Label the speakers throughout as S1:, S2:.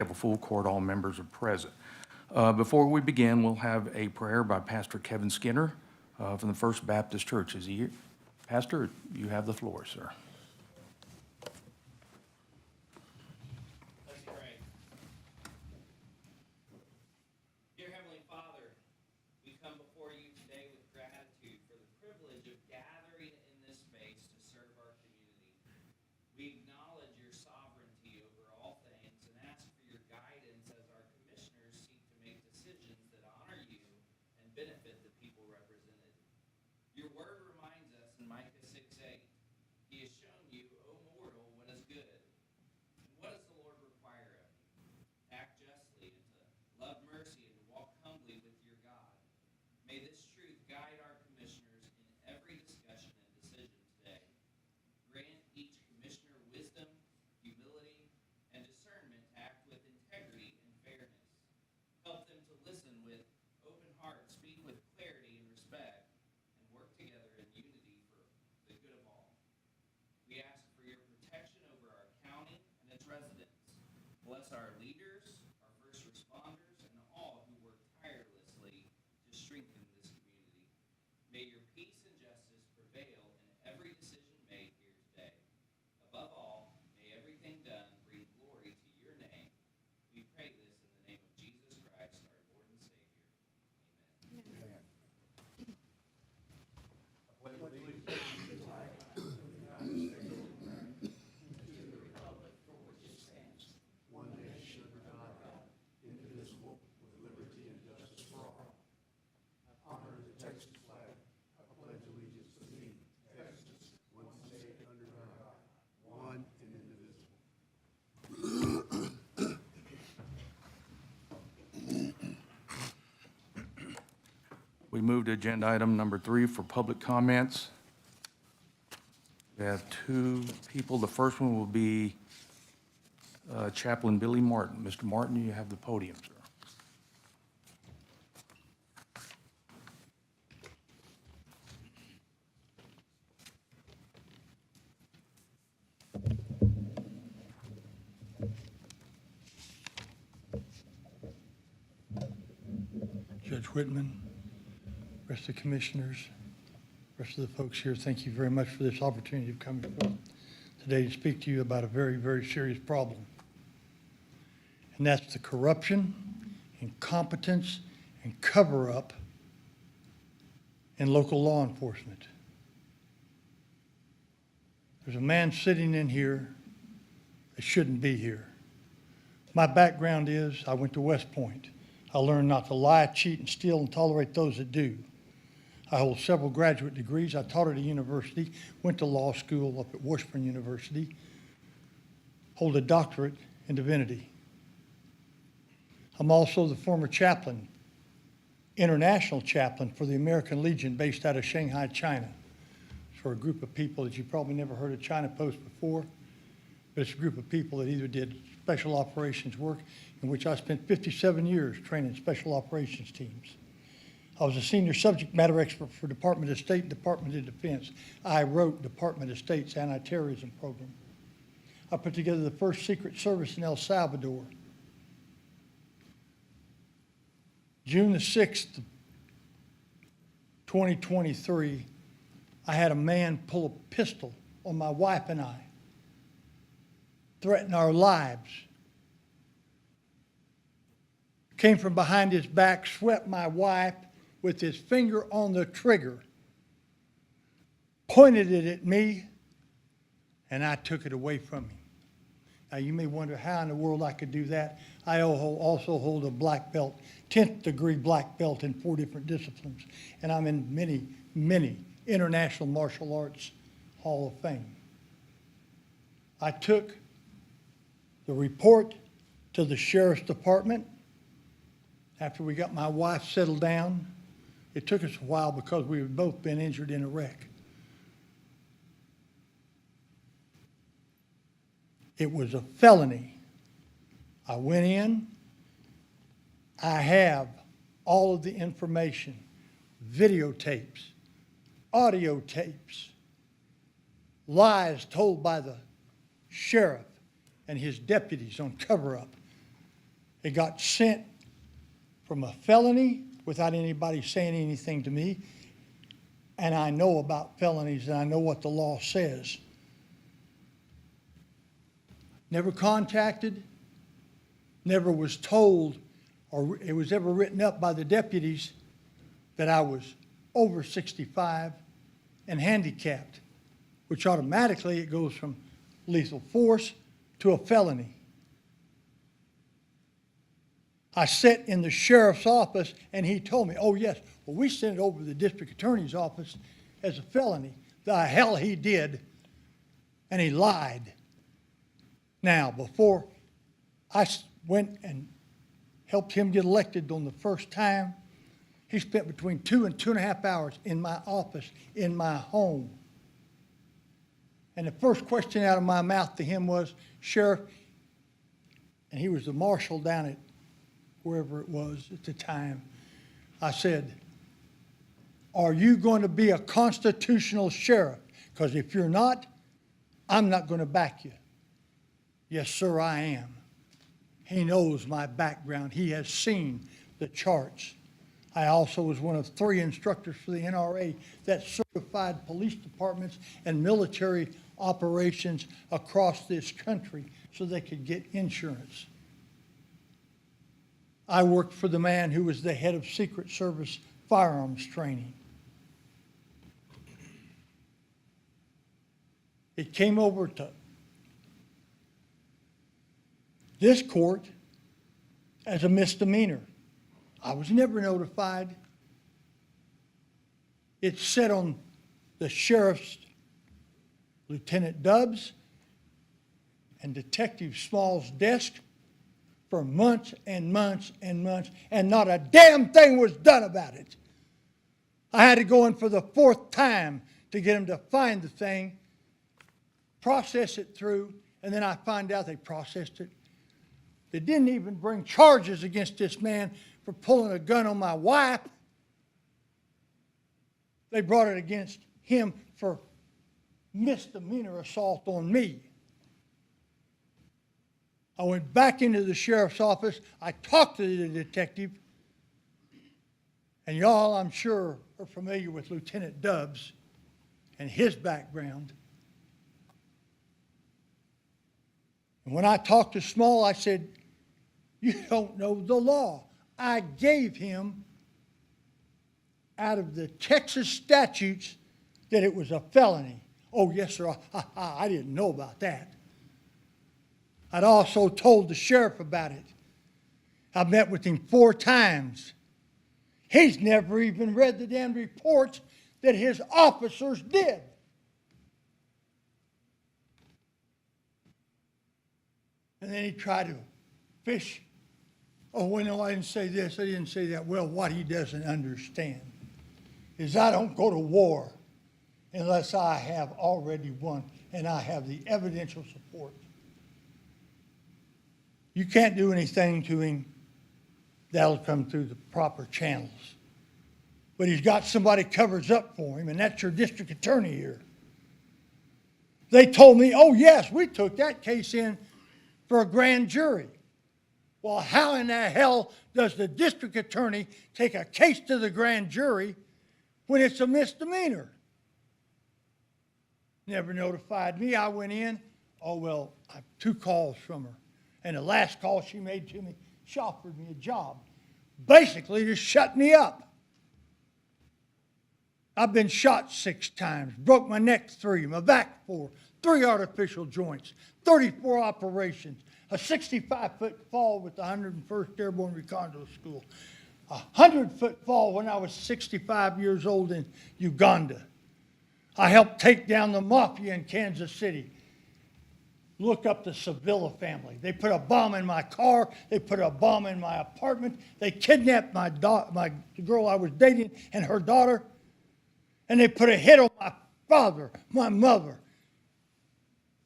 S1: have a full court, all members are present. Before we begin, we'll have a prayer by Pastor Kevin Skinner from the First Baptist Church. Is he here? Pastor, you have the floor, sir.
S2: Let's pray. Dear Heavenly Father, we come before you today with gratitude for the privilege of gathering in this space to serve our community. We acknowledge your sovereignty over all things and ask for your guidance as our commissioners seek to make decisions that honor you and benefit the people represented. Your word reminds us in Micah 6:8, he has shown you, O mortal, what is good. And what does the Lord require of you? Act justly and to love mercy and to walk humbly with your God. May this truth guide our commissioners in every discussion and decision today. Grant each commissioner wisdom, humility, and discernment to act with integrity and fairness. Help them to listen with open hearts, speak with clarity and respect, and work together in unity for the good of all. We ask for your protection over our county and its residents. Bless our leaders, our first responders, and all who work tirelessly to strengthen this community. May your peace and justice prevail in every decision made here today. Above all, may everything done bring glory to your name. We pray this in the name of Jesus Christ, our Lord and Savior. Amen.
S1: We move to agenda item number 3 for public comments. We have 2 people. The first one will be Chaplain Billy Martin. Mr. Martin, you have the podium, sir.
S3: Judge Whitman, rest of the commissioners, rest of the folks here, thank you very much for this opportunity of coming forth today to speak to you about a very, very serious problem. And that's the corruption, incompetence, and cover-up in local law enforcement. There's a man sitting in here that shouldn't be here. My background is I went to West Point. I learned not to lie, cheat, and steal, and tolerate those that do. I hold several graduate degrees. I taught at a university, went to law school up at Washburn University, hold a doctorate in divinity. I'm also the former chaplain, international chaplain for the American Legion based out of Shanghai, China. For a group of people that you probably never heard of China Post before, but it's a group of people that either did special operations work, in which I spent 57 years training special operations teams. I was a senior subject matter expert for Department of State and Department of Defense. I wrote Department of State's anti-terrorism program. I put together the first Secret Service in El Salvador. June the 6th, 2023, I had a man pull a pistol on my wife and I, threaten our lives. Came from behind his back, swept my wife with his finger on the trigger, pointed it at me, and I took it away from him. Now, you may wonder how in the world I could do that. I also hold a black belt, 10th degree black belt in 4 different disciplines, and I'm in many, many international martial arts Hall of Fame. I took the report to the sheriff's department. After we got my wife settled down, it took us a while because we had both been injured in a wreck. It was a felony. I went in. I have all of the information, videotapes, audio tapes, lies told by the sheriff and his deputies on cover-up. It got sent from a felony without anybody saying anything to me. And I know about felonies and I know what the law says. Never contacted, never was told, or it was ever written up by the deputies that I was over 65 and handicapped, which automatically it goes from lethal force to a felony. I sat in the sheriff's office and he told me, oh yes, well we sent it over to the district attorney's office as a felony. The hell he did, and he lied. Now, before I went and helped him get elected on the first time, he spent between 2 and 2.5 hours in my office, in my home. And the first question out of my mouth to him was, Sheriff, and he was the marshal down at wherever it was at the time, I said, are you going to be a constitutional sheriff? Because if you're not, I'm not going to back you. Yes, sir, I am. He knows my background. He has seen the charts. I also was one of 3 instructors for the NRA that certified police departments and military operations across this country so they could get insurance. I worked for the man who was the head of Secret Service firearms training. It came over to this court as a misdemeanor. I was never notified. It's set on the sheriff's, Lieutenant Dubs, and Detective Small's desk for months and months and months, and not a damn thing was done about it. I had to go in for the 4th time to get them to find the thing, process it through, and then I find out they processed it. They didn't even bring charges against this man for pulling a gun on my wife. They brought it against him for misdemeanor assault on me. I went back into the sheriff's office. I talked to the detective. And y'all, I'm sure, are familiar with Lieutenant Dubs and his background. And when I talked to Small, I said, you don't know the law. I gave him, out of the Texas statutes, that it was a felony. Oh, yes, sir, I didn't know about that. I'd also told the sheriff about it. I met with him 4 times. He's never even read the damn reports that his officers did. And then he tried to fish. Oh, well, no, I didn't say this, I didn't say that. Well, what he doesn't understand is I don't go to war unless I have already won and I have the evidential support. You can't do anything to him that'll come through the proper channels. But he's got somebody covers up for him, and that's your district attorney here. They told me, oh, yes, we took that case in for a grand jury. Well, how in the hell does the district attorney take a case to the grand jury when it's a misdemeanor? Never notified me. I went in. Oh, well, I have 2 calls from her. And the last call she made to me, she offered me a job. Basically, to shut me up. I've been shot 6 times, broke my neck 3, my back 4, 3 artificial joints, 34 operations, a 65-foot fall with the 101st Airborne Recondo School, a 100-foot fall when I was 65 years old in Uganda. I helped take down the mafia in Kansas City. Look up the Sevilla family. They put a bomb in my car. They put a bomb in my apartment. They kidnapped the girl I was dating and her daughter. And they put a hit on my father, my mother,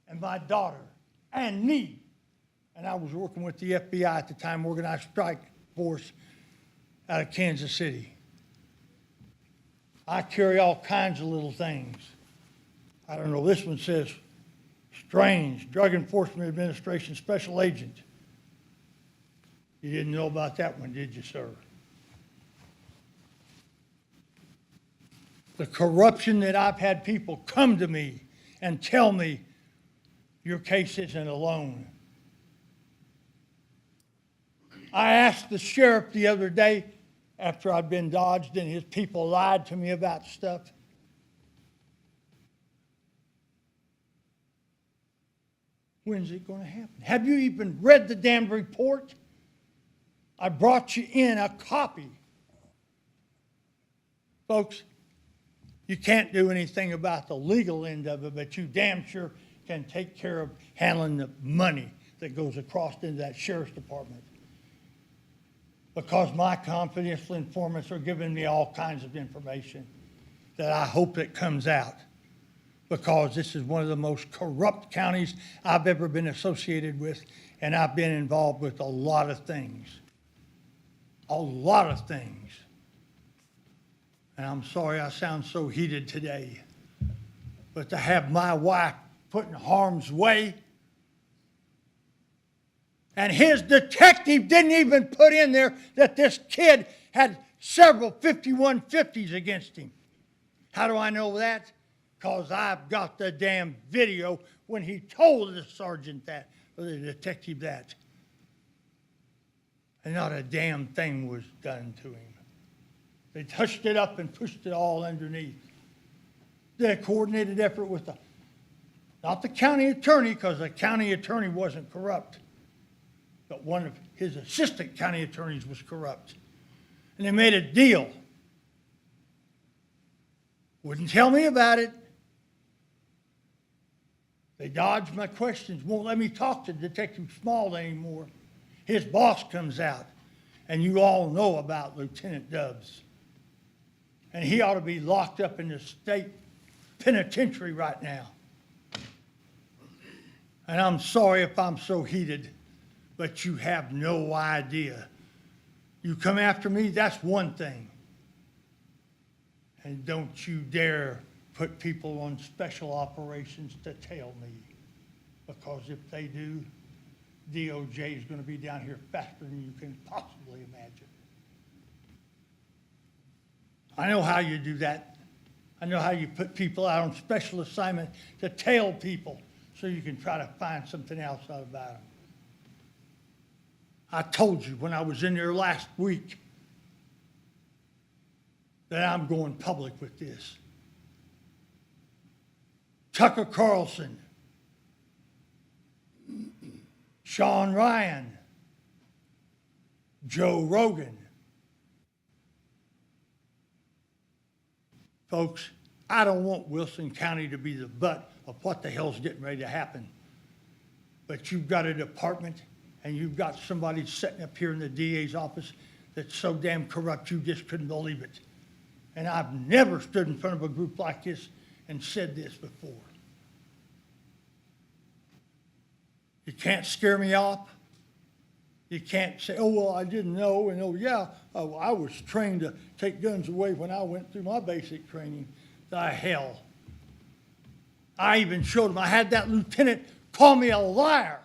S3: and my daughter, and me. And I was working with the FBI at the time, organized strike force out of Kansas City. I carry all kinds of little things. I don't know, this one says, Strange, Drug Enforcement Administration Special Agent. You didn't know about that one, did you, sir? The corruption that I've had people come to me and tell me, your case isn't alone. I asked the sheriff the other day, after I'd been dodged and his people lied to me about stuff. When's it going to happen? Have you even read the damned report? I brought you in a copy. Folks, you can't do anything about the legal end of it, but you damn sure can take care of handling the money that goes across into that sheriff's department. Because my confidential informants are giving me all kinds of information that I hope that comes out. Because this is one of the most corrupt counties I've ever been associated with, and I've been involved with a lot of things. A lot of things. And I'm sorry I sound so heated today, but to have my wife put in harm's way, and his detective didn't even put in there that this kid had several 5150s against him. How do I know that? Because I've got the damn video when he told the sergeant that, or the detective that. And not a damn thing was done to him. They touched it up and pushed it all underneath. Did a coordinated effort with not the county attorney, because the county attorney wasn't corrupt, but one of his assistant county attorneys was corrupt. And they made a deal. Wouldn't tell me about it. They dodged my questions, won't let me talk to Detective Small anymore. His boss comes out, and you all know about Lieutenant Dubs. And he ought to be locked up in the state penitentiary right now. And I'm sorry if I'm so heated, but you have no idea. You come after me, that's one thing. And don't you dare put people on special operations to tail me. Because if they do, DOJ is going to be down here faster than you can possibly imagine. I know how you do that. I know how you put people out on special assignment to tail people so you can try to find something else out about them. I told you when I was in there last week that I'm going public with this. Tucker Carlson, Sean Ryan, Joe Rogan. Folks, I don't want Wilson County to be the butt of what the hell's getting ready to happen. But you've got a department and you've got somebody sitting up here in the DA's office that's so damn corrupt you just couldn't believe it. And I've never stood in front of a group like this and said this before. You can't scare me off. You can't say, oh, well, I didn't know, and oh, yeah, oh, I was trained to take guns away when I went through my basic training. The hell. I even showed him, I had that lieutenant call me a liar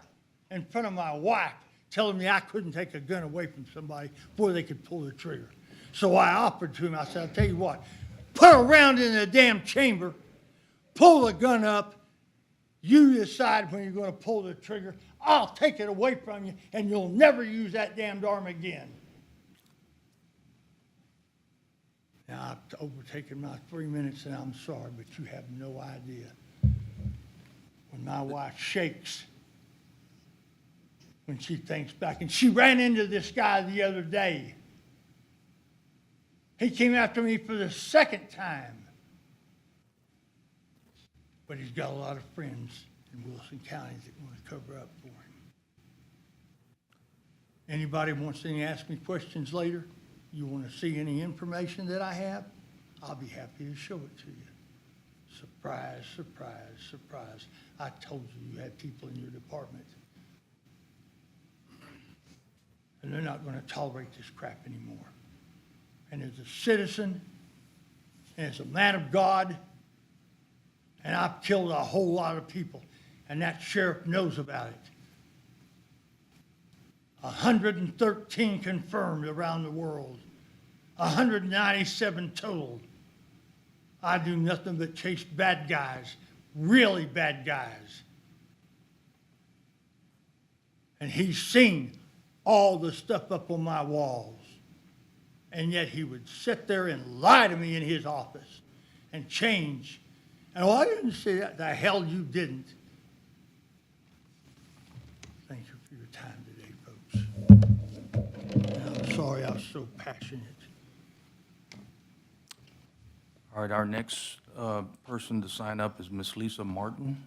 S3: in front of my wife, telling me I couldn't take a gun away from somebody before they could pull the trigger. So I offered to him, I said, I'll tell you what, put a round in the damn chamber, pull the gun up, you decide when you're going to pull the trigger. I'll take it away from you, and you'll never use that damned arm again. Now, I've overtaken my 3 minutes, and I'm sorry, but you have no idea. When my wife shakes, when she thinks back, and she ran into this guy the other day. He came after me for the second time. But he's got a lot of friends in Wilson County that want to cover up for him. Anybody wants to ask me questions later? You want to see any information that I have? I'll be happy to show it to you. Surprise, surprise, surprise. I told you you had people in your department. And they're not going to tolerate this crap anymore. And as a citizen, and as a man of God, and I've killed a whole lot of people, and that sheriff knows about it. 113 confirmed around the world, 197 total. I do nothing but chase bad guys, really bad guys. And he's seen all the stuff up on my walls. And yet he would sit there and lie to me in his office and change. And oh, I didn't say that. The hell you didn't. Thank you for your time today, folks. And I'm sorry I was so passionate.
S1: All right, our next person to sign up is Miss Lisa Martin.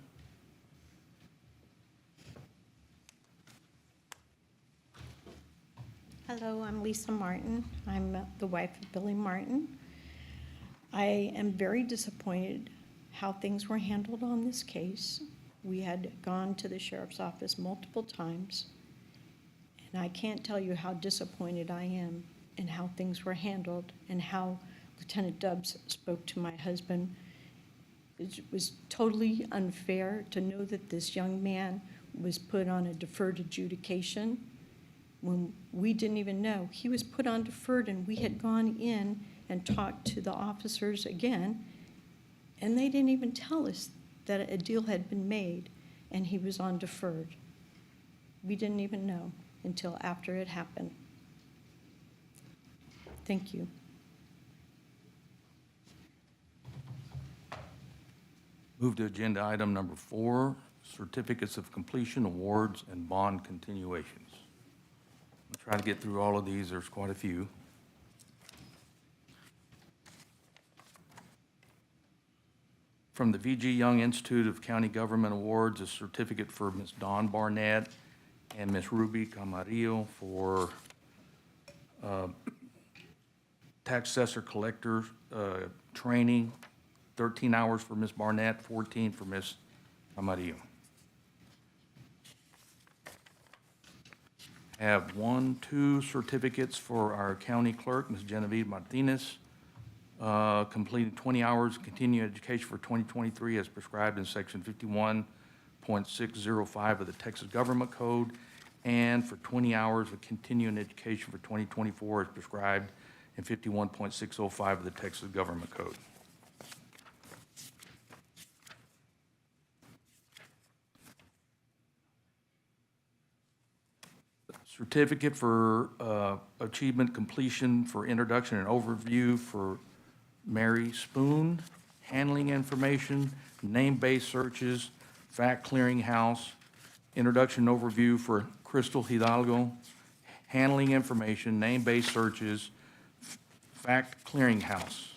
S4: Hello, I'm Lisa Martin. I'm the wife of Billy Martin. I am very disappointed how things were handled on this case. We had gone to the sheriff's office multiple times, and I can't tell you how disappointed I am in how things were handled and how Lieutenant Dubs spoke to my husband. It was totally unfair to know that this young man was put on a deferred adjudication when we didn't even know. He was put on deferred, and we had gone in and talked to the officers again, and they didn't even tell us that a deal had been made and he was on deferred. We didn't even know until after it happened. Thank you.
S1: Move to agenda item number 4, certificates of completion, awards, and bond continuations. I'll try to get through all of these. There's quite a few. From the V.G. Young Institute of County Government Awards, a certificate for Ms. Dawn Barnett and Ms. Ruby Camarillo for tax assessor collector training, 13 hours for Ms. Barnett, 14 for Ms. Camarillo. Have 2 certificates for our county clerk, Ms. Genevieve Martinez, completed 20 hours of continuing education for 2023 as prescribed in section 51.605 of the Texas Government Code, and for 20 hours of continuing education for 2024 as prescribed in 51.605 of the Texas Government Code. Certificate for achievement completion for introduction and overview for Mary Spoon, handling information, name-based searches, fact clearinghouse, introduction and overview for Crystal Hidalgo, handling information, name-based searches, fact clearinghouse.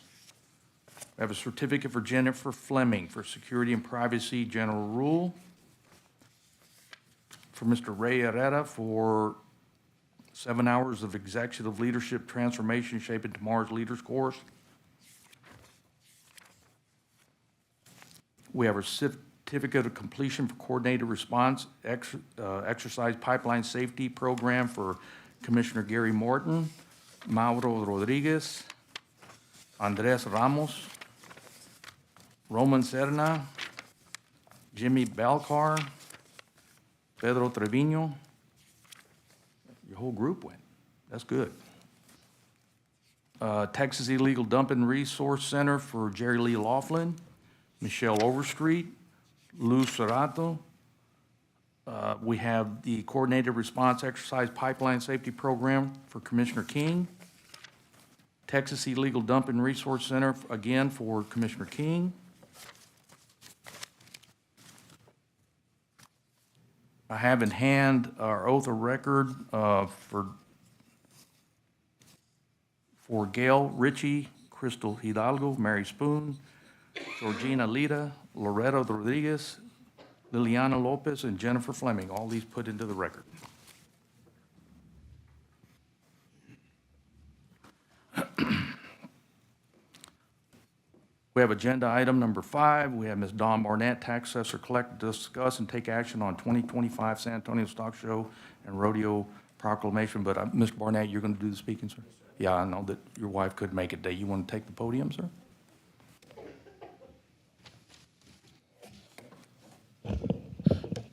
S1: We have a certificate for Jennifer Fleming for security and privacy general rule, for Mr. Ray Herrera for 7 hours of executive leadership transformation shaping tomorrow's leaders course. We have a certificate of completion for coordinated response exercise pipeline safety program for Commissioner Gary Morton, Mauro Rodriguez, Andres Ramos, Roman Serna, Jimmy Balcar, Pedro Trevino. Your whole group went. That's good. Texas Illegal Dumping Resource Center for Jerry Lee Laughlin, Michelle Overstreet, Lou Serrato. We have the Coordinated Response Exercise Pipeline Safety Program for Commissioner King. Texas Illegal Dumping Resource Center, again, for Commissioner King. I have in hand our oath of record for Gail Ritchie, Crystal Hidalgo, Mary Spoon, Georgina Lita, Loreto Rodriguez, Liliana Lopez, and Jennifer Fleming, all these put into the record. We have agenda item number 5. We have Ms. Dawn Barnett, tax assessor collector, to discuss and take action on 2025 San Antonio Stock Show and Rodeo proclamation. But Mr. Barnett, you're going to do the speaking, sir? Yeah, I know that your wife couldn't make it today. You want to take the podium, sir?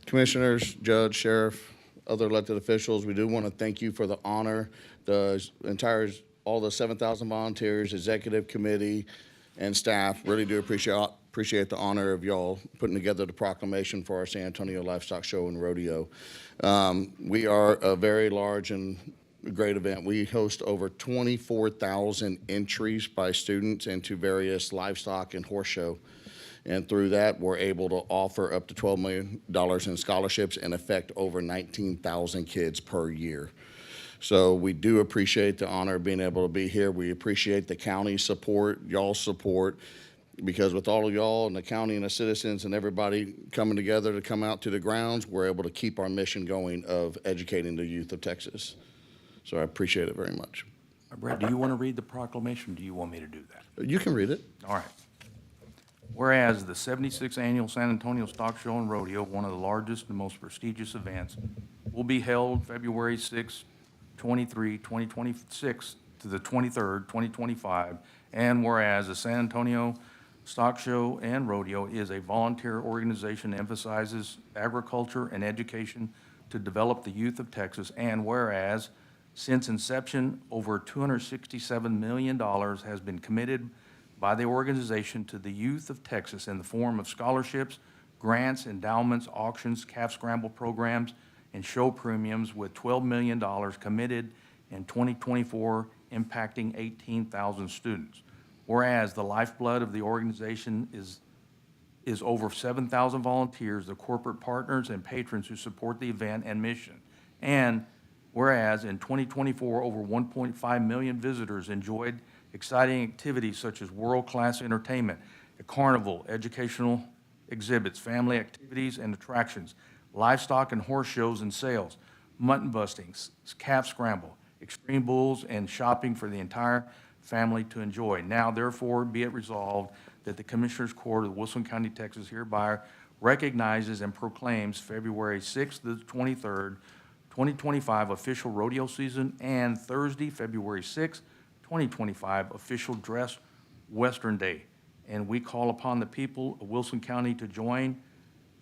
S5: Commissioners, Judge, Sheriff, other elected officials, we do want to thank you for the honor, all the 7,000 volunteers, executive committee, and staff. Really do appreciate the honor of y'all putting together the proclamation for our San Antonio Livestock Show and Rodeo. We are a very large and great event. We host over 24,000 entries by students into various livestock and horse show. And through that, we're able to offer up to $12 million in scholarships and affect over 19,000 kids per year. So we do appreciate the honor of being able to be here. We appreciate the county support, y'all's support, because with all of y'all and the county and the citizens and everybody coming together to come out to the grounds, we're able to keep our mission going of educating the youth of Texas. So I appreciate it very much.
S1: Brett, do you want to read the proclamation, or do you want me to do that?
S5: You can read it.
S1: All right. Whereas the 76th Annual San Antonio Stock Show and Rodeo, one of the largest and most prestigious events, will be held February 6, 2026 to the 23rd, 2025. And whereas the San Antonio Stock Show and Rodeo is a volunteer organization that emphasizes agriculture and education to develop the youth of Texas. And whereas since inception, over $267 million has been committed by the organization to the youth of Texas in the form of scholarships, grants, endowments, auctions, calf scramble programs, and show premiums, with $12 million committed in 2024, impacting 18,000 students. Whereas the lifeblood of the organization is over 7,000 volunteers, the corporate partners and patrons who support the event and mission. And whereas in 2024, over 1.5 million visitors enjoyed exciting activities such as world-class entertainment, a carnival, educational exhibits, family activities and attractions, livestock and horse shows and sales, mutton bustings, calf scramble, extreme bulls, and shopping for the entire family to enjoy. Now, therefore, be it resolved that the Commissioners Court of Wilson County, Texas hereby recognizes and proclaims February 6th to the 23rd, 2025 official rodeo season, and Thursday, February 6th, 2025 official dress Western Day. And we call upon the people of Wilson County to join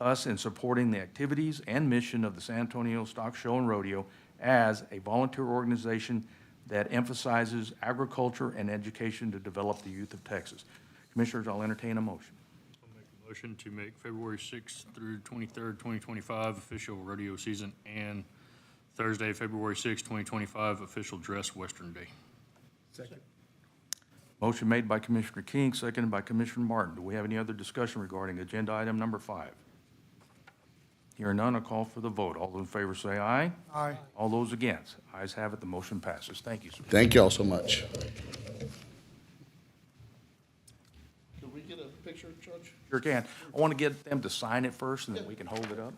S1: us in supporting the activities and mission of the San Antonio Stock Show and Rodeo as a volunteer organization that emphasizes agriculture and education to develop the youth of Texas. Commissioners, I'll entertain a motion.
S6: I'll make a motion to make February 6th through 23rd, 2025 official rodeo season, and Thursday, February 6th, 2025 official dress Western Day.
S7: Second.
S1: Motion made by Commissioner King, seconded by Commissioner Martin. Do we have any other discussion regarding agenda item number 5? Hearing none, I'll call for the vote. All those in favor say aye.
S7: Aye.
S1: All those against. Ayes have it, the motion passes. Thank you, sir.
S5: Thank y'all so much. Can we get a picture, Judge?
S1: Sure can. I want to get them to sign it first, and then we can hold it up.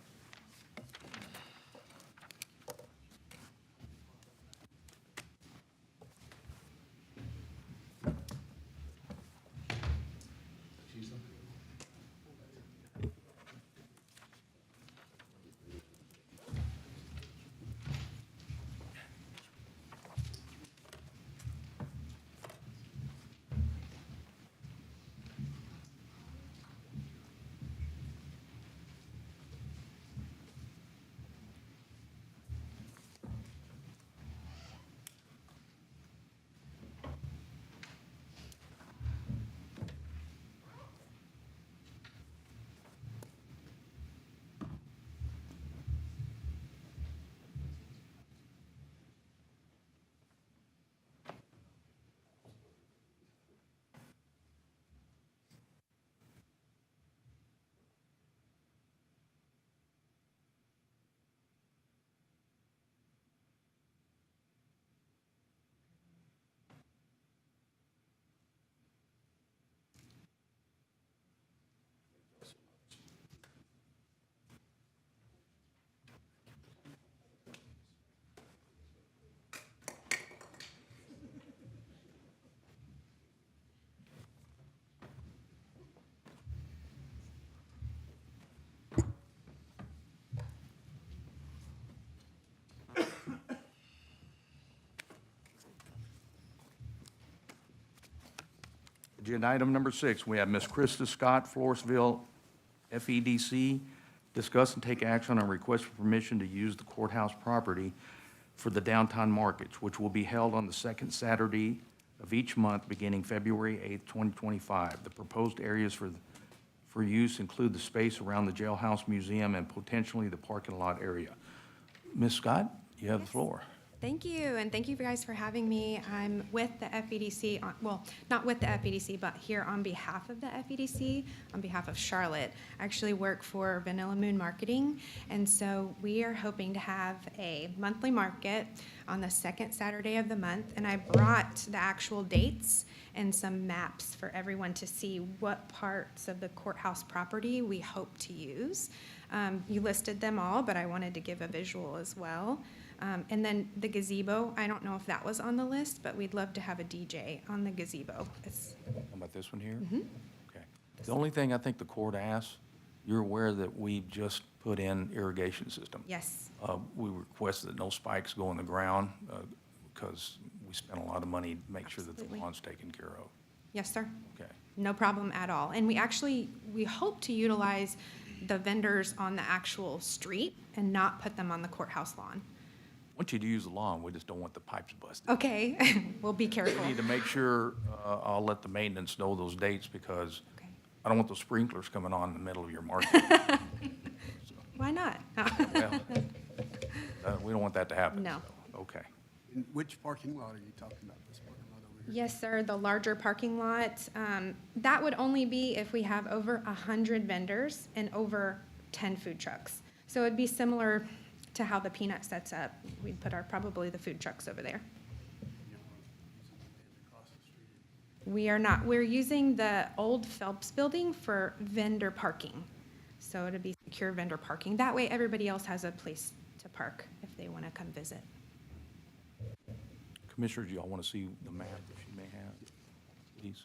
S1: Agenda item number 6, we have Ms. Krista Scott, Floresville, FEDC, Discuss and take action on a request for permission to use the courthouse property for the downtown markets, which will be held on the second Saturday of each month, beginning February 8th, 2025. The proposed areas for use include the space around the Jailhouse Museum and potentially the parking lot area. Ms. Scott, you have the floor.
S7: Thank you, and thank you guys for having me. I'm with the FEDC, well, not with the FEDC, but here on behalf of the FEDC, on behalf of Charlotte. I actually work for Vanilla Moon Marketing, and so we are hoping to have a monthly market on the second Saturday of the month, and I brought the actual dates and some maps for everyone to see what parts of the courthouse property we hope to use. You listed them all, but I wanted to give a visual as well. And then the gazebo, I don't know if that was on the list, but we'd love to have a DJ on the gazebo.
S1: How about this one here? Okay. The only thing I think the court asks, you're aware that we just put in irrigation system.
S7: Yes,
S1: We requested that no spikes go in the ground because we spent a lot of money to make sure that the
S7: Absolutely.
S1: pond's taken care of.
S7: yes, sir.
S1: Okay.
S7: No problem at all. And we hope to utilize the vendors on the actual street and not put them on the courthouse lawn.
S1: I want you to use the lawn, we just don't want the pipes busted.
S7: Okay, we'll be careful.
S1: We need to make sure, I'll let the maintenance know those dates because
S7: Okay.
S1: I don't want those sprinklers coming on in the middle of your market.
S7: Why not?
S1: Well, we don't want that to happen.
S7: No.
S1: so, Okay.
S8: In which parking lot are you talking about, this parking lot over here?
S7: Yes, sir, the larger parking lot. That would only be if we have over 100 vendors and over 10 food trucks. So it'd be similar to how the Peanut sets up. We'd put probably the food trucks over there. We are not. We're using the old Phelps building for vendor parking. So it'd be secure vendor parking. That way, everybody else has a place to park if they want to come visit.
S1: Commissioners, y'all want to see the map that she may have, please?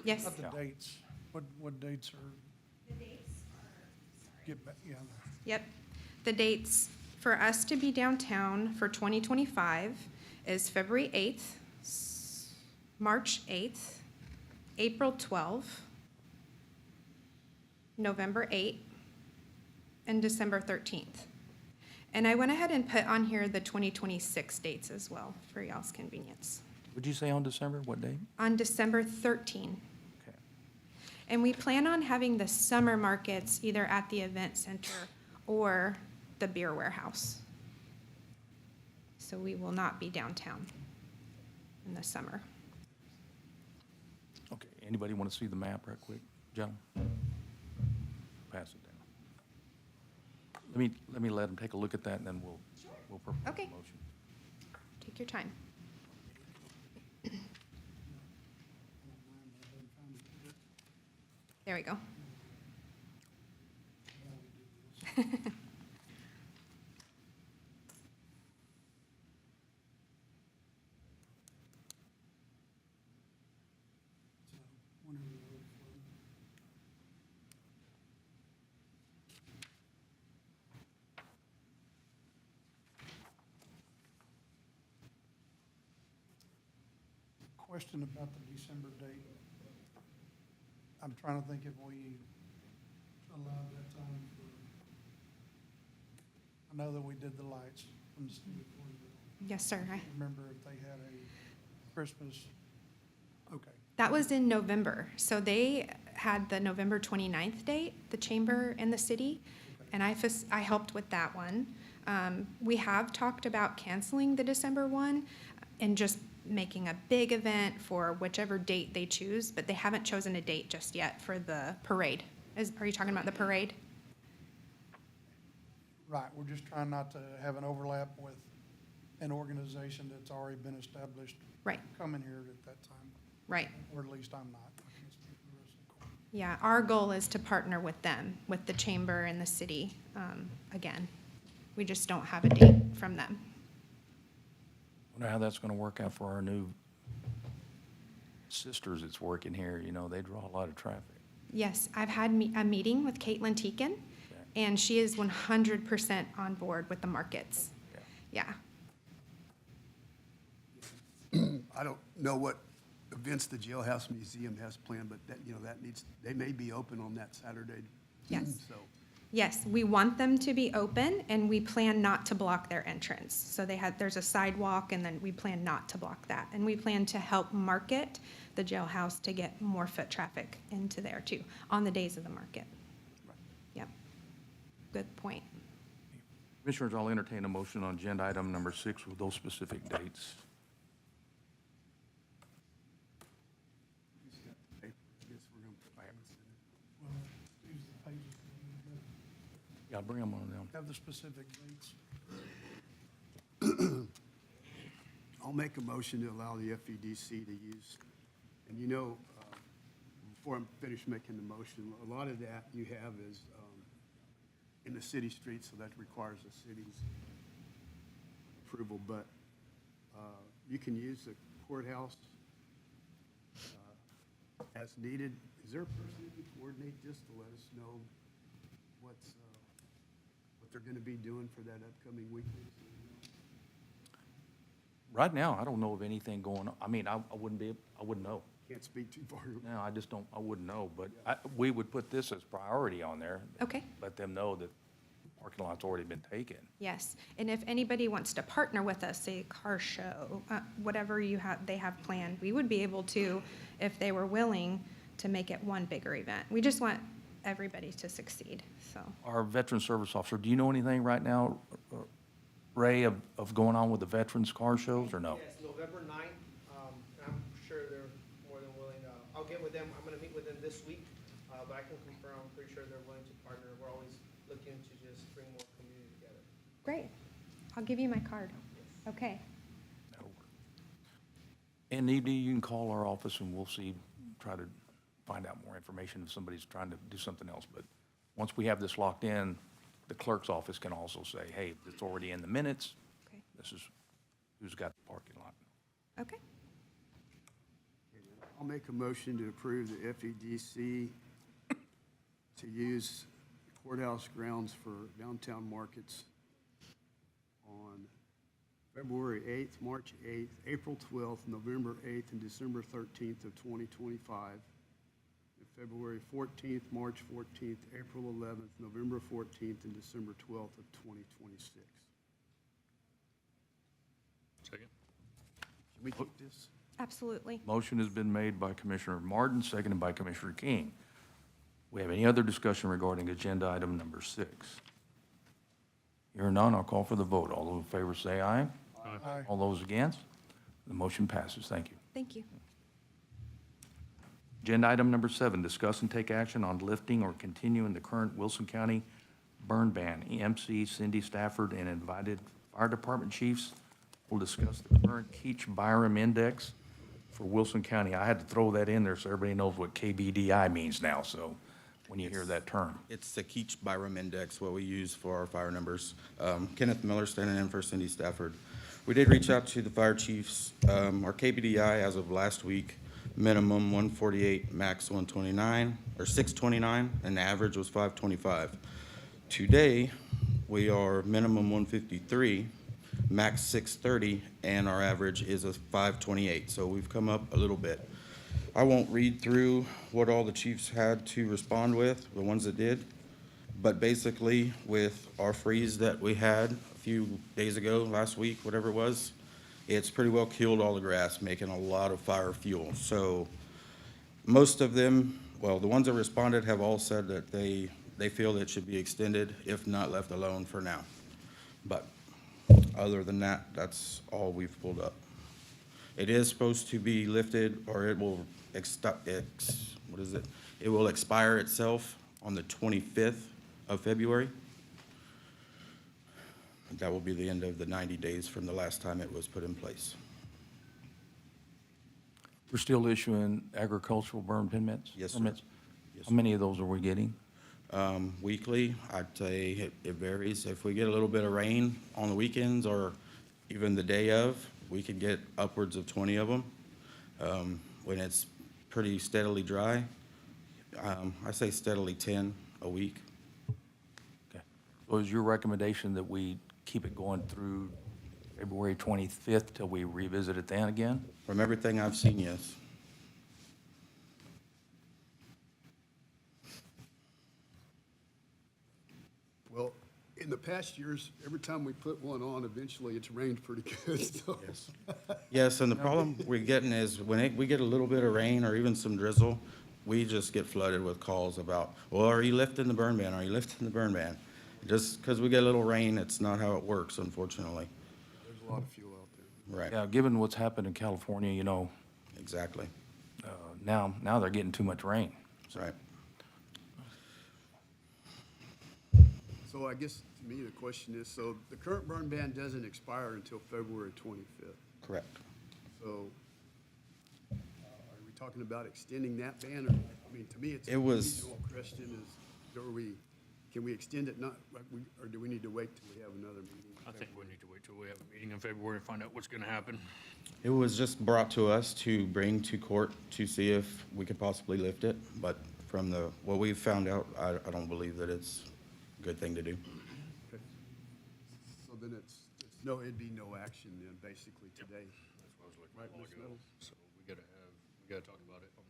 S7: Yes?
S3: Not the
S1: Yeah.
S3: dates. What dates are?
S7: The dates are.
S3: Get back, yeah.
S7: Yep. The dates for us to be downtown for 2025 is February 8th, March 8th, April 12th, November 8th, and December 13th. And I went ahead and put on here the 2026 dates as well for y'all's convenience.
S1: Would you say on December, what date?
S7: On December 13th.
S1: Okay.
S7: And we plan on having the summer markets either at the event center or the beer warehouse. So we will not be downtown in the summer.
S1: Okay, anybody want to see the map right quick, gentlemen? Pass it down. Let me let them take a look at that and then we'll propose a
S7: Okay.
S1: motion.
S7: Take your time. There we go.
S9: Question about the December date. I'm trying to think if we allowed that time for, I know that we did the lights from the city of Floydville.
S7: Yes, sir.
S9: Remember if they had a Christmas, okay.
S7: That was in November. So they had the November 29th date, the chamber and the city, and I helped with that one. We have talked about canceling the December one and just making a big event for whichever date they choose, but they haven't chosen a date just yet for the parade. Are you talking about the parade?
S9: Right, we're just trying not to have an overlap with an organization that's already been established.
S7: Right.
S9: Coming here at that time,
S7: Right.
S9: or at least I'm not. I can't speak for the rest of the court.
S7: Yeah, our goal is to partner with them, with the chamber and the city, again. We just don't have a date from them.
S1: Wonder how that's going to work out for our new sisters that's working here. You know, they draw a lot of traffic.
S7: Yes, I've had a meeting with Caitlin Teakin, and she is 100% on board with the markets.
S1: Yeah.
S7: Yeah.
S8: I don't know what events the Jailhouse Museum has planned, but that, that needs, they may be open on that Saturday.
S7: Yes.
S8: So
S7: Yes, we want them to be open, and we plan not to block their entrance. So there's a sidewalk, and then we plan not to block that. And we plan to help market the jailhouse to get more foot traffic into there too, on the days of the market. Yep. Good point.
S1: Commissioners, I'll entertain a motion on agenda item number 6 with those specific dates.
S8: I guess we're gonna put payments in it.
S9: Well, use the pages.
S1: Yeah, bring them on down.
S9: Have the specific dates.
S8: I'll make a motion to allow the FEDC to use, and you know, before I'm finished making the motion, a lot of that you have is in the city streets, so that requires the city's approval, but you can use the courthouse as needed. Is there a person who can coordinate this to let us know what they're gonna be doing for that upcoming weekend?
S1: Right now, I don't know of anything going on. I mean, I wouldn't know.
S8: Can't speak too far.
S1: No, I just don't, I wouldn't know, but we would put this as priority on there.
S7: Okay.
S1: Let them know that parking lot's already been taken.
S7: Yes, and if anybody wants to partner with us, say car show, whatever they have planned, we would be able to, if they were willing, to make it one bigger event. We just want everybody to succeed, so.
S1: Our veteran service officer, do you know anything right now, Ray, of going on with the veterans car shows, or no?
S10: Yes, November 9th. I'm sure they're more than willing. I'll get with them. I'm going to meet with them this week, but I can confirm, I'm pretty sure they're willing to partner. We're always looking to just bring more community together.
S7: Great. I'll give you my card. Okay.
S1: That'll work. And need be, you can call our office and we'll see, try to find out more information if somebody's trying to do something else. But once we have this locked in, the clerk's office can also say, hey, it's already in the minutes.
S7: Okay.
S1: This is who's got the parking lot.
S7: Okay.
S8: I'll make a motion to approve the FEDC to use courthouse grounds for downtown markets on February 8th, March 8th, April 12th, November 8th, and December 13th of 2025. And February 14th, March 14th, April 11th, November 14th, and December 12th of 2026.
S6: Second?
S8: Can we keep this?
S7: Absolutely.
S1: Motion has been made by Commissioner Martin, seconded by Commissioner King. We have any other discussion regarding agenda item number 6? Hearing none, I'll call for the vote. All those in favor say aye.
S9: Aye.
S1: All those against? The motion passes. Thank you.
S7: Thank you.
S1: Agenda item number 7, discuss and take action on lifting or continuing the current Wilson County burn ban. EMC Cindy Stafford and invited fire department chiefs will discuss the current Keach-Byram Index for Wilson County. I had to throw that in there so everybody knows what KBDI means now, so when you hear that term.
S11: It's the Keach-Byram Index, what we use for our fire numbers. Kenneth Miller standing in for Cindy Stafford. We did reach out to the fire chiefs. Our KBDI as of last week, minimum 148, max 129, or 629, and the average was 525. Today, we are minimum 153, max 630, and our average is a 528. So we've come up a little bit. I won't read through what all the chiefs had to respond with, the ones that did, but basically with our freeze that we had a few days ago, last week, whatever it was, it's pretty well killed all the grass, making a lot of fire fuel. So most of them, well, the ones that responded have all said that they feel it should be extended, if not left alone for now. But other than that, that's all we've pulled up. It is supposed to be lifted, or it will It will expire itself on the 25th of February. That will be the end of the 90 days from the last time it was put in place.
S1: We're still issuing agricultural burn permits?
S11: Yes, sir.
S1: Permits?
S11: Yes,
S1: How many of those are we getting?
S11: Weekly, I'd say it varies. If we get a little bit of rain on the weekends or even the day of, we could get upwards of 20 of them. When it's pretty steadily dry, I say steadily 10 a week.
S1: Okay. So is your recommendation that we keep it going through February 25th till we revisit it then again?
S11: From everything I've seen, yes.
S8: in the past years, every time we put one on, eventually it's rained pretty good, so.
S11: Yes, and the problem we're getting is we get a little bit of rain or even some drizzle, we just get flooded with calls about, well, are you lifting the burn ban? Are you lifting the burn ban? Just because we get a little rain, it's not how it works, unfortunately.
S8: There's a lot of fuel out there.
S11: Right,
S1: Yeah, given what's happened in California, you know,
S11: exactly.
S1: now they're getting too much rain.
S11: Right.
S8: So I guess to me, the question is, so the current burn ban doesn't expire until February 25th.
S11: Correct.
S8: So are we talking about extending that ban? Or, I mean, to me, it's a
S11: It was-
S8: reasonable question is, can we extend it not, or do we need to wait till we have another meeting?
S6: I think we need to wait till we have a meeting in February and find out what's gonna happen.
S11: It was just brought to us to bring to court to see if we could possibly lift it, but from what we've found out, I don't believe that it's a good thing to do.
S8: Okay. So then it'd be no action then, basically, today.
S6: That's what I was looking
S8: Right,
S6: at a while
S8: Ms.
S6: ago.
S8: Knowles?
S6: So we gotta talk about it on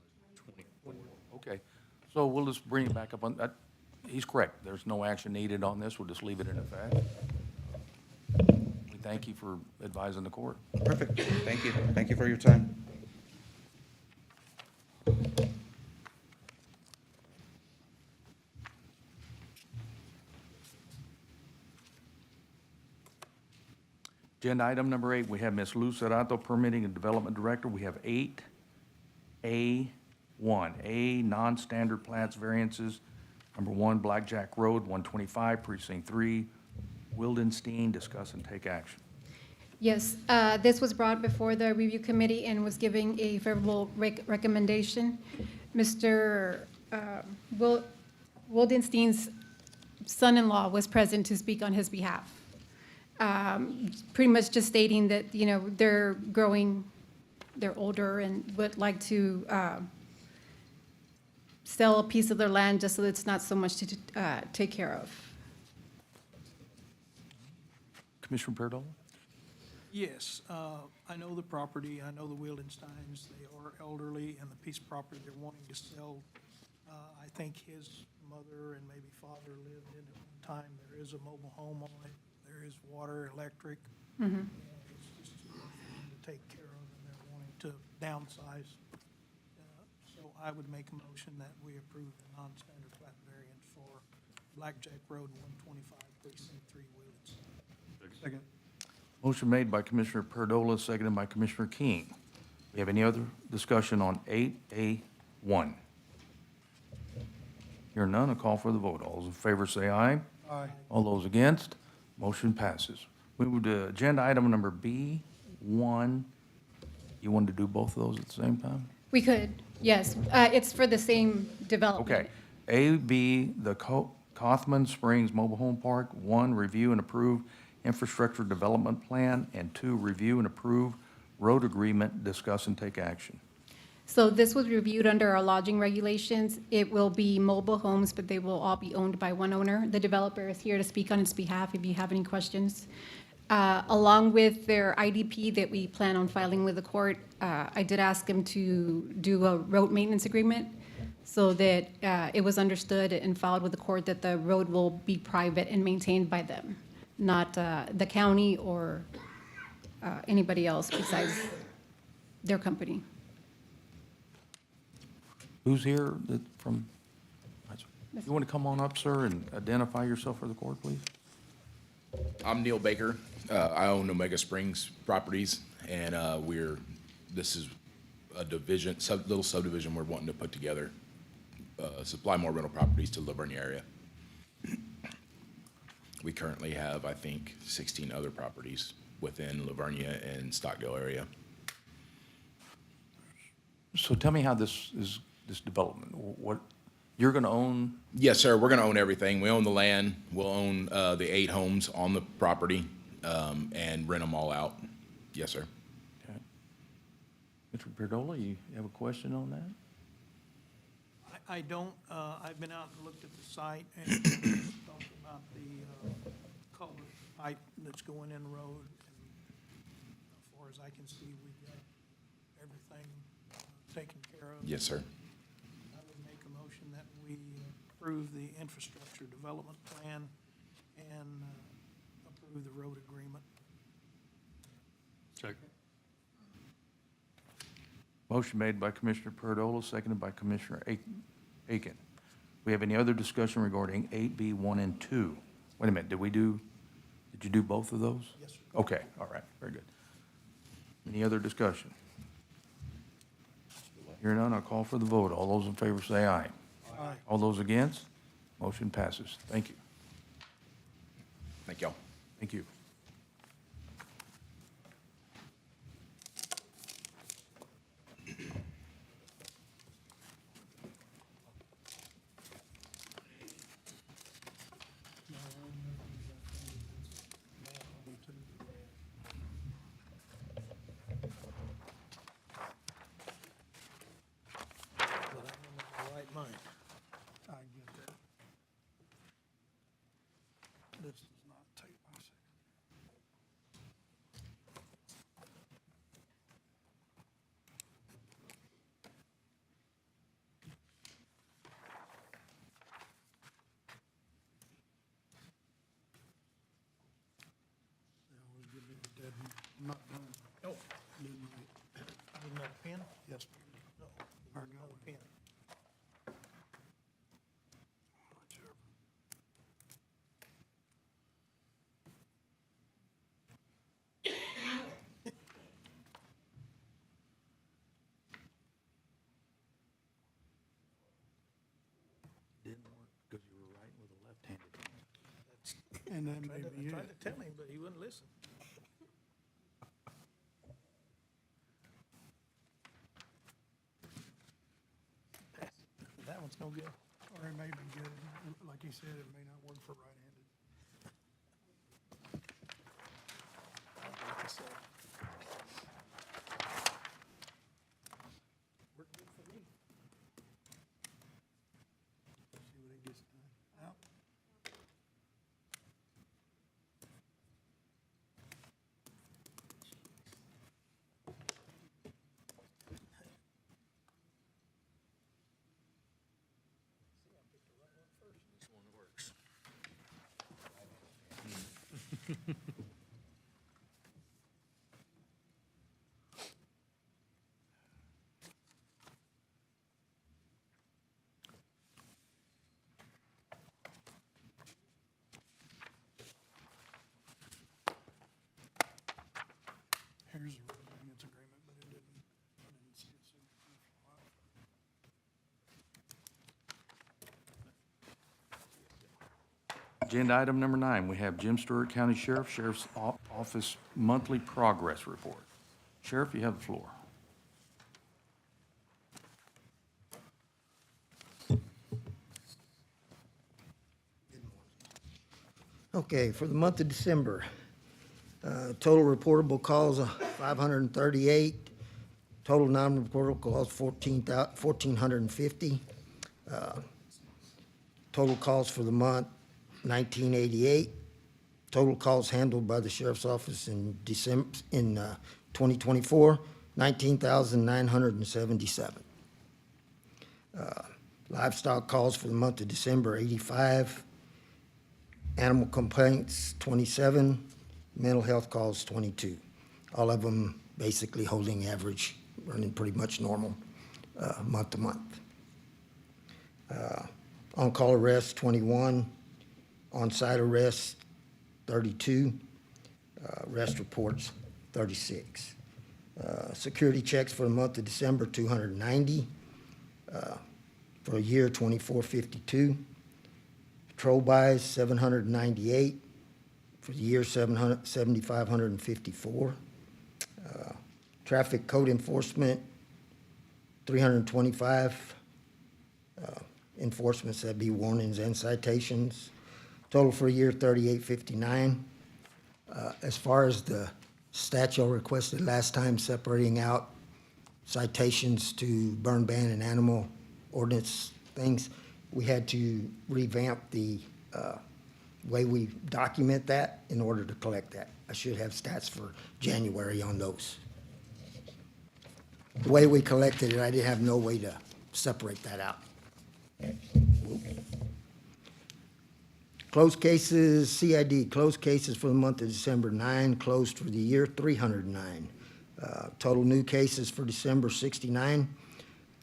S6: the 24th.
S1: Okay, so we'll just bring it back up on, he's correct, there's no action needed on this, we'll just leave it in effect. We thank you for advising the court.
S11: Perfect. Thank you. Thank you for your time.
S1: Agenda item number 8, we have Ms. Lou Cerato, Permitting and Development Director. We have 8A1, A, non-standard plats variances. Number 1, Blackjack Road, 125, Precinct 3, Wildenstein, discuss and take action.
S12: Yes, this was brought before the review committee and was giving a favorable recommendation. Mr. Wildenstein's son-in-law was present to speak on his behalf. Pretty much just stating that, you know, they're growing, they're older and would like to sell a piece of their land just so it's not so much to take care of.
S1: Commissioner Perdomo?
S9: Yes, I know the property, I know the Wildensteins, they are elderly, and the piece of property they're wanting to sell, I think his mother and maybe father lived in it one time. There is a mobile home on it, there is water, electric. And it's just too much for them to take care of, and they're wanting to downsize. So I would make a motion that we approve the non-standard plat variance for Blackjack Road, 125, Precinct 3, Wildenstein. Second.
S1: Motion made by Commissioner Perdola, seconded by Commissioner King. We have any other discussion on 8A1? Hearing none, a call for the vote. All those in favor say aye.
S9: Aye.
S1: All those against, motion passes. We move to agenda item number B1. You wanted to do both of those at the same time?
S12: We could, yes. It's for the same development.
S1: Okay. A, B, the Kaufman Springs Mobile Home Park. 1, review and approve infrastructure development plan. And 2, review and approve road agreement, discuss and take action.
S12: So this was reviewed under our lodging regulations. It will be mobile homes, but they will all be owned by one owner. The developer is here to speak on his behalf if you have any questions. Along with their IDP that we plan on filing with the court, I did ask him to do a road maintenance agreement so that it was understood and filed with the court that the road will be private and maintained by them, not the county or anybody else besides their company.
S1: Who's here from, you want to come on up, sir, and identify yourself for the court, please?
S13: I'm Neil Baker. I own Omega Springs Properties, and this is a division, little subdivision we're wanting to put together, supply more rental properties to the Livonia area. We currently have, I think, 16 other properties within Livonia and Stockdale area.
S1: So tell me how this development, what, you're going to own?
S13: Yes, sir. We're going to own everything. We own the land. We'll own the 8 homes on the property and rent them all out. Yes, sir.
S1: Okay. Mr. Perdola, you have a question on that?
S9: I don't, I've been out and looked at the site and talked about the culvert pipe that's going in the road. And as far as I can see, we've got everything taken care of.
S13: Yes, sir.
S9: I would make a motion that we approve the infrastructure development plan and approve the road agreement.
S6: Second.
S1: Motion made by Commissioner Perdola, seconded by Commissioner Aiken. We have any other discussion regarding 8B 1 and 2? Wait a minute, did you do both of those?
S9: Yes, sir.
S1: Okay, all right, very good. Any other discussion? Hearing none, I'll call for the vote. All those in favor say aye.
S9: Aye.
S1: All those against? Motion passes. Thank you.
S13: Thank y'all.
S1: Thank you.
S9: But I'm in my right mind. I get that. This does not take my second. They always give me a dead, I'm not done. Oh. Didn't write. Didn't have a pen? Yes, no, I got a pen. Whichever.
S1: Didn't work because you were writing with a left-handed hand.
S9: And that may be it. I tried to tell him, but he wouldn't listen. That one's no good. Or it may be good. Like he said, it may not work for right-handed. Like I said. Worked good for me. See what it gets done. Out. Here's the road maintenance agreement, but I didn't see it soon.
S1: Agenda item number 9, we have Jim Stewart, County Sheriff, Sheriff's Office Monthly Progress Report. Sheriff, you have the floor.
S14: Okay, for the month of December, total reportable calls 538, total non-reportable calls 1,450. Total calls for the month 1988. Total calls handled by the Sheriff's Office in December, in 2024, 19,977. Livestock calls for the month of December, 85. Animal complaints, 27. Mental health calls, 22. All of them basically holding average, running pretty much normal month to month. On-call arrests, 21. On-site arrests, 32. Arrest reports, 36. Security checks for the month of December, 290. For a year, 2452. Patrol buys, 798. For the year, 7,554. Traffic code enforcement, 325. Enforcements, that'd be warnings and citations. Total for a year, 3,859. As far as the stats y'all requested last time, separating out citations to burn ban and animal ordinance things, we had to revamp the way we document that in order to collect that. I should have stats for January on those. The way we collected it, I didn't have no way to separate that out. Closed cases, CID, closed cases for the month of December, 9, closed for the year, 309. Total new cases for December, 69.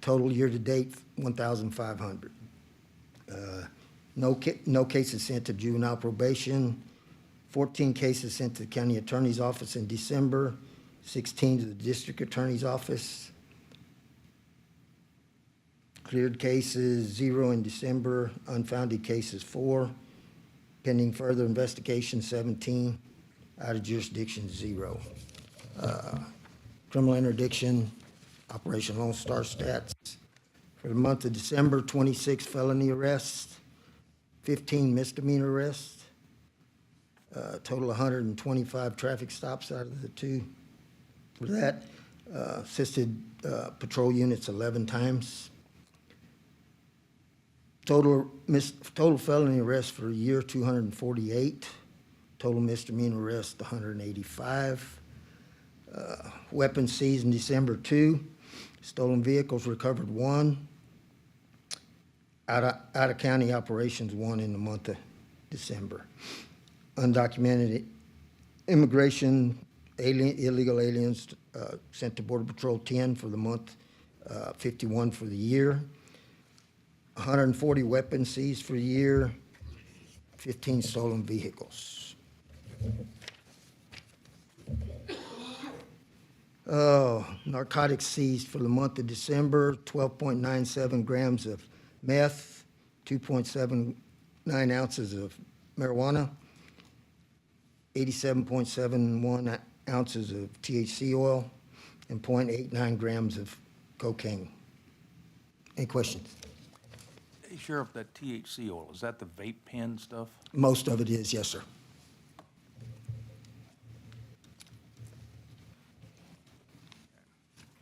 S14: Total year-to-date, 1,500. No cases sent to juvenile probation, 14 cases sent to the county attorney's office in December, 16 to the district attorney's office. Cleared cases, 0 in December, unfounded cases, 4. Pending further investigation, 17. Out of jurisdiction, 0. Criminal interdiction, Operation Lone Star stats. For the month of December, 26 felony arrests, 15 misdemeanor arrests, total 125 traffic stops out of the 2. For that, assisted patrol units 11 times. Total felony arrests for the year, 248. Total misdemeanor arrests, 185. Weapons seized in December, 2. Stolen vehicles recovered, 1. Out-of-county operations, 1 in the month of December. Undocumented immigration, illegal aliens sent to Border Patrol, 10 for the month, 51 for the year. 140 weapons seized for the year, 15 stolen vehicles. Narcotics seized for the month of December, 12.97 grams of meth, 2.79 ounces of marijuana, 87.71 ounces of THC oil, and 0.89 grams of cocaine. Any questions?
S1: Hey, Sheriff, that THC oil, is that the vape pen stuff?
S14: Most of it is, yes, sir.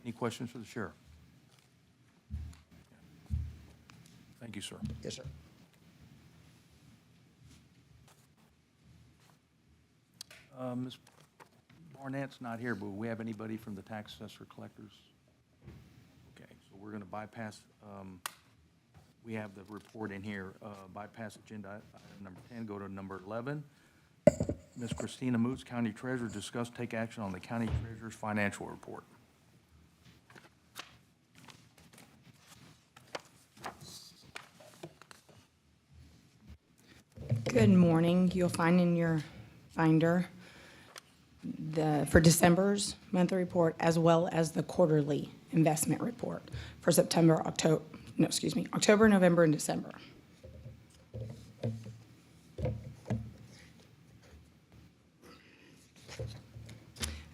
S1: Any questions for the sheriff? Thank you, sir.
S14: Yes, sir.
S1: Ms. Barnett's not here, but do we have anybody from the tax assessor collectors? Okay, so we're going to bypass, we have the report in here, bypass agenda item number 10, go to number 11. Ms. Christina Moots, County Treasurer, discuss, take action on the County Treasurer's financial report.
S15: Good morning. You'll find in your binder for December's monthly report as well as the quarterly investment report for October, November, and December.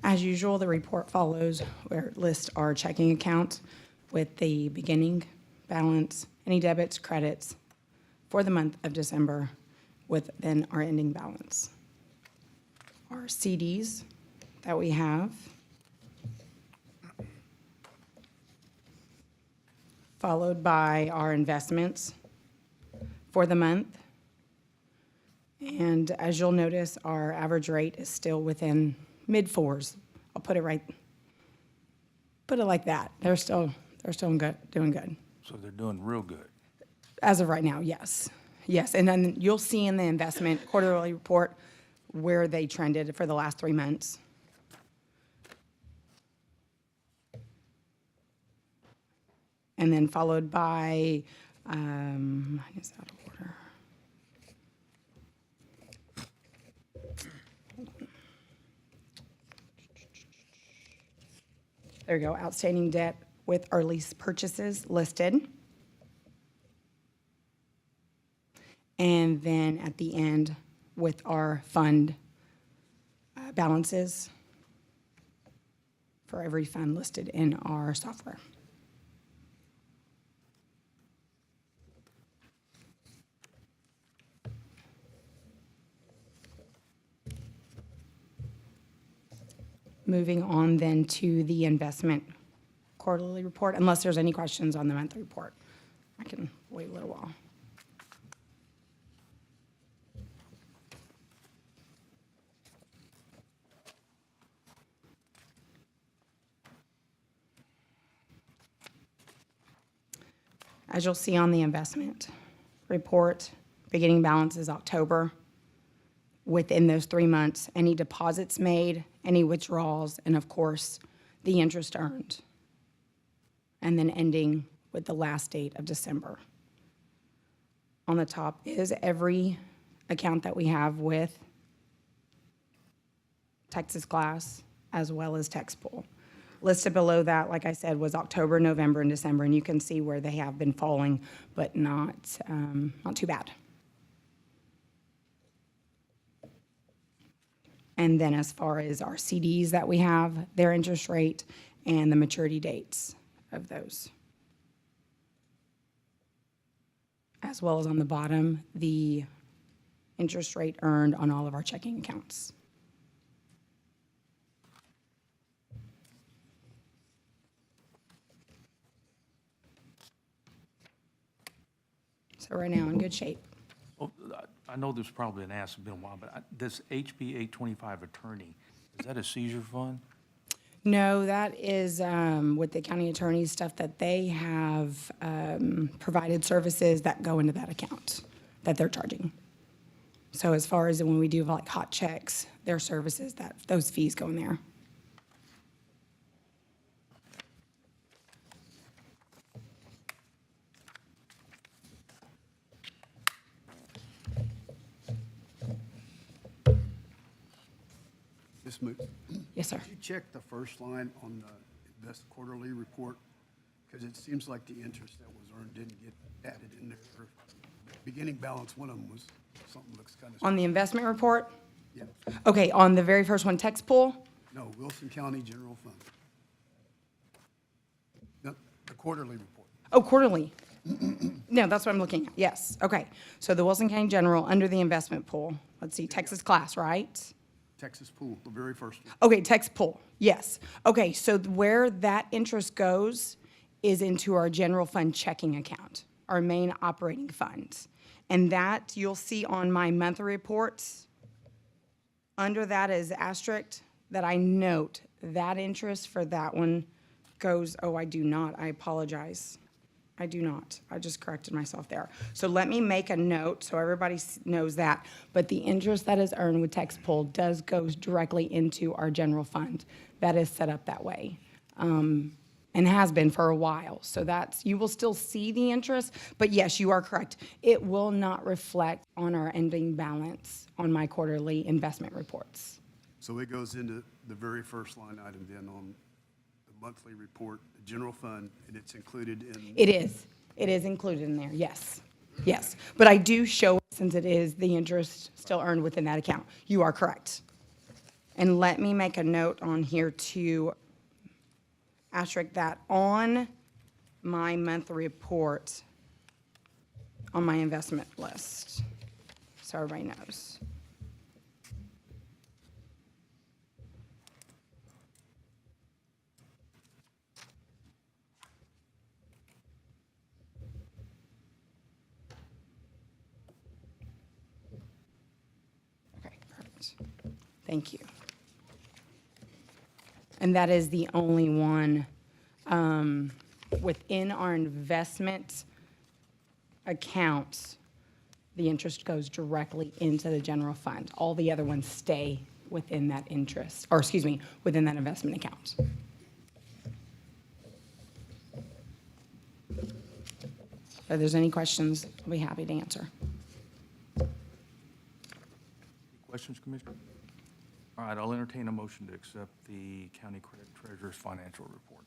S15: As usual, the report follows where it lists our checking account with the beginning balance, any debits, credits for the month of December, with then our ending balance. Our CDs that we have, followed by our investments for the month. And as you'll notice, our average rate is still within mid-4s. I'll put it like that. They're still doing good.
S1: So they're doing real good.
S15: As of right now, yes. Yes, and then you'll see in the investment quarterly report where they trended for the last 3 months. And then followed by, mine is out of order. There you go, outstanding debt with our lease purchases listed. And then at the end with our fund balances for every fund listed in our software. Moving on then to the investment quarterly report, unless there's any questions on the monthly report. I can wait a little while. As you'll see on the investment report, beginning balance is October. Within those 3 months, any deposits made, any withdrawals, and of course, the interest earned. And then ending with the last date of December. On the top is every account that we have with Texas Class as well as Tex Pool. Listed below that, like I said, was October, November, and December, and you can see where they have been falling, but not too bad. And then as far as our CDs that we have, their interest rate and the maturity dates of those. As well as on the bottom, the interest rate earned on all of our checking accounts. So we're now in good shape.
S1: Oh, I know there's probably an ask, it's been a while, but this HB 825 attorney, is that a seizure fund?
S15: No, that is with the county attorney's stuff that they have provided services that go into that account that they're charging. So as far as when we do like hot checks, their services, that those fees go in there.
S8: Ms. Moot?
S15: Yes, sir.
S8: Did you check the first line on the quarterly report? Because it seems like the interest that was earned didn't get added in there. Beginning balance, one of them was, something looks kind of.
S15: On the investment report?
S8: Yeah,
S15: Okay, on the very first one, Tex Pool?
S8: no, Wilson County General Fund. No, the quarterly report.
S15: Oh, quarterly. No, that's what I'm looking at. Yes, okay. So the Wilson County General, under the investment pool, let's see, Texas Class, right?
S8: Texas Pool, the very first one.
S15: Okay, Tex Pool, yes. Okay, so where that interest goes is into our general fund checking account, our main operating funds. And that you'll see on my monthly reports. Under that is asterisk that I note that interest for that one goes, oh, I do not, I apologize. I do not. I just corrected myself there. So let me make a note so everybody knows that. But the interest that is earned with Tex Pool goes directly into our general fund. That is set up that way. And has been for a while. So you will still see the interest, but yes, you are correct. It will not reflect on our ending balance on my quarterly investment reports.
S8: So it goes into the very first line item then on the monthly report, the general fund, and it's included in.
S15: It is. It is included in there, yes. Yes. But I do show, since it is the interest still earned within that account. You are correct. And let me make a note on here to asterisk that on my monthly report, on my investment list, so everybody knows. Okay, perfect. Thank you. And that is the only one within our investment accounts, the interest goes directly into the general fund. All the other ones stay within that interest, or excuse me, within that investment account. If there's any questions, I'll be happy to answer.
S1: Questions, Commissioner? All right, I'll entertain a motion to accept the county treasurer's financial report.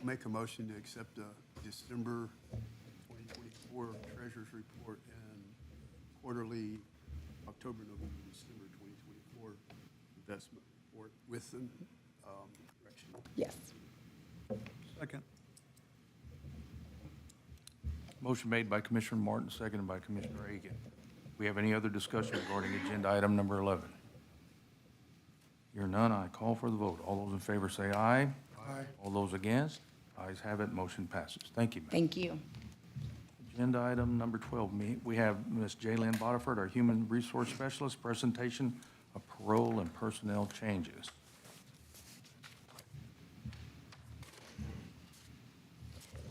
S8: Make a motion to accept the December 2024 Treasurer's Report and quarterly October, November, December 2024 investment report with the correction.
S15: Yes.
S9: Second.
S1: Motion made by Commissioner Martin, seconded by Commissioner Egan. We have any other discussion regarding agenda item number 11? Hear none, I call for the vote. All those in favor say aye.
S8: Aye.
S1: All those against? Ayes have it, motion passes. Thank you, ma'am.
S15: Thank you.
S1: Agenda item number 12, we have Ms. Jaylynn Bodiford, our Human Resource Specialist, presentation of parole and personnel changes.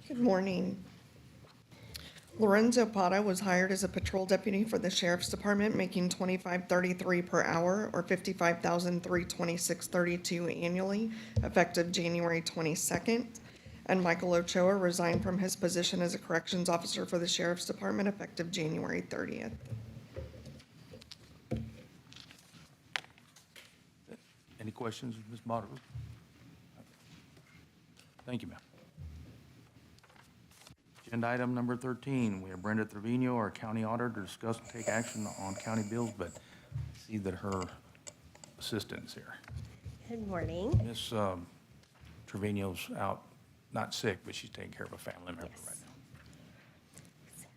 S16: Good morning. Lorenzo Pata was hired as a patrol deputy for the sheriff's department, making $25.33 per hour or $55,326.32 annually, effective January 22nd. And Michael Ochoa resigned from his position as a corrections officer for the sheriff's department, effective January 30th.
S1: Any questions, Ms. Botterill? Thank you, ma'am. Agenda item number 13, we have Brenda Trevino, our county auditor, to discuss and take action on county bills, but I see that her assistant is here.
S17: Good morning.
S1: Ms. Trevino's out, not sick, but she's taking care of a family member right now.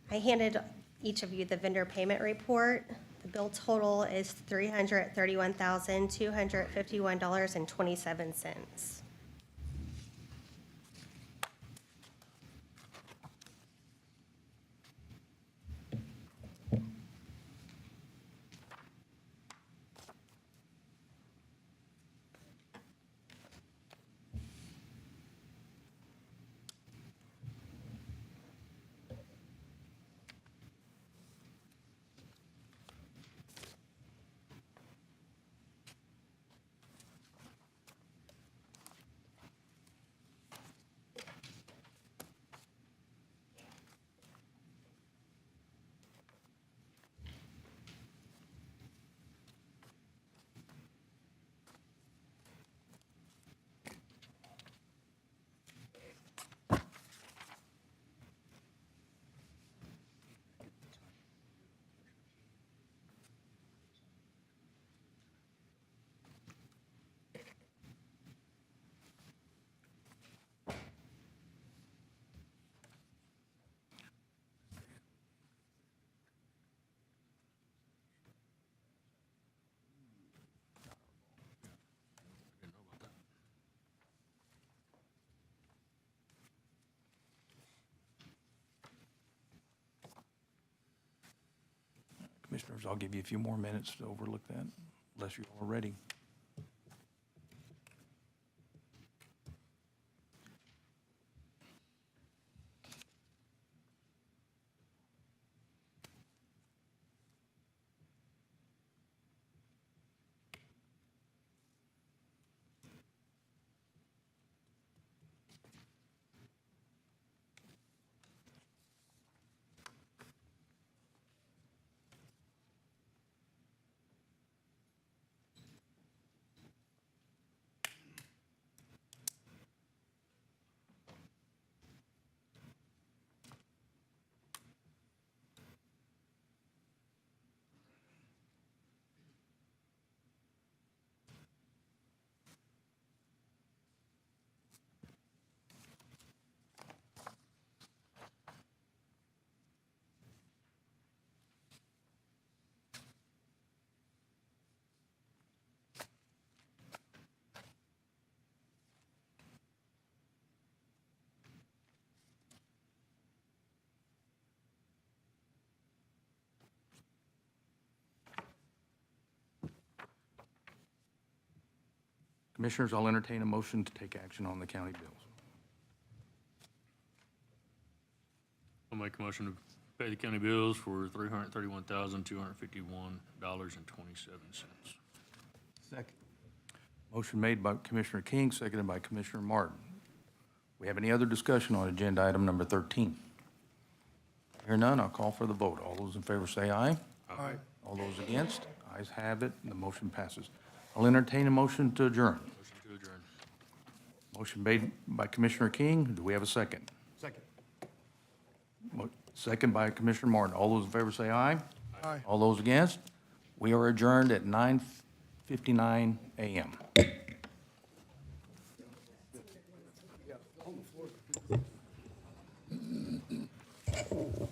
S17: I handed each of you the vendor payment report. The bill total is $331,251.27.
S1: Commissioners, I'll give you a few more minutes to overlook that, unless you're all ready. Commissioners, I'll entertain a motion to take action on the county bills.
S6: I'll make a motion to pay the county bills for $331,251.27.
S8: Second.
S1: Motion made by Commissioner King, seconded by Commissioner Martin. We have any other discussion on agenda item number 13? Hear none, I'll call for the vote. All those in favor say aye.
S8: Aye.
S1: All those against? Ayes have it, and the motion passes. I'll entertain a motion to adjourn.
S6: Motion to adjourn.
S1: Motion made by Commissioner King. Do we have a second?
S8: Second.
S1: Second by Commissioner Martin. All those in favor say aye.
S8: Aye.
S1: All those against? We are adjourned at 9:59 a.m.
S8: Yeah, on the floor.